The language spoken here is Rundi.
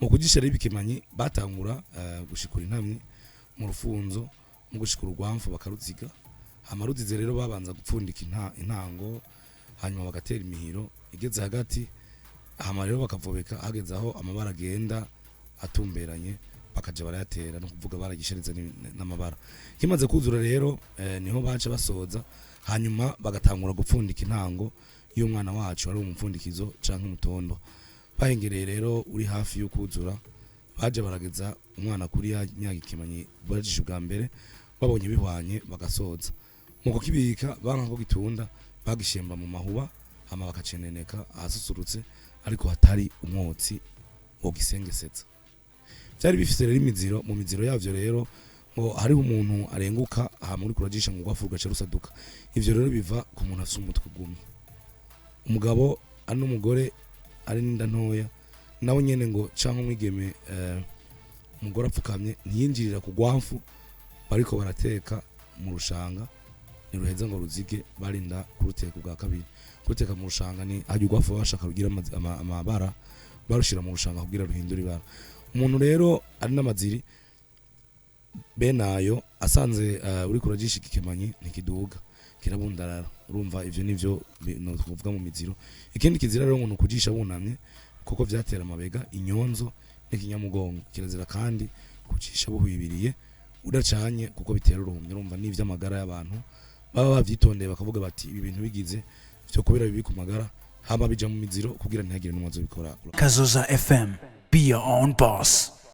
mu kujisha ry'ibikemanyi batangura gushikura intamyi mu rufunzo mu gushikura urwamfu bakaruziga amaruzize rero babanza gupfundika intango hanyuma bagatera imihiro igeze hagati hama rero bakavobeka hageze aho amabara agenda atumberanye bakaja barayatera no kuvuga baragishariza n'amabara kimaze kuzura rero niho baca basoza hanyuma bagatangura gupfundika intango y'umwana wacu ari umupfundikizo canke umutondo bahengereye rero uri hafi yo kuzura baje barageza umwana kuri ryagikemanyi urajisha bwa mbere babonye bihwanye bagasoza muko kibika banka ko gitunda bagishemba mu mahuba hama bakaceneneka ahasusurutse ariko hatari umwotsi wo gisengesetsa byari bifise rero imiziro mu miziro yavyo rero ngo hariho umuntu arenguka aha muri kurajisha ngo gwafu gace rusaduka ivyo rero biva ku muntu afite umutwe gumye umugabo ari n'umugore ari n'inda ntoya nawe nyene ngo canke umwigeme umugore apfukamye ntiyinjirira ku rwamfu bariko barateka mu rushanga niruheza ngo ruzige barinda kuruteka bwa kabiri kuruteka mu rushanga ni hajya urwafu bashaka rugira amabara barushira mu rushanga kugira ruhindura ibara umuntu rero ari n'amaziri benayo asanze uri kurajisha igikemanyi ntikiduga kirabundarara urumva ivyo nivyo no kuvuga mu miziro ikindi kizira rero ngo kujisha bunamye kuko vyatera amabega inyonzo n'ikinyamugongo kirazira kandi kujisha buhwibiriye udacanye kuko bitera uruhumye urumva n'ivyo amagara y'abantu baba bavyitondeye bakavuga bati ibi bintu bigize byo kubera bibi ku magara hama bija mu miziro kugira ntihagire n'umwazo bikora Kazoza FM, be your own boss.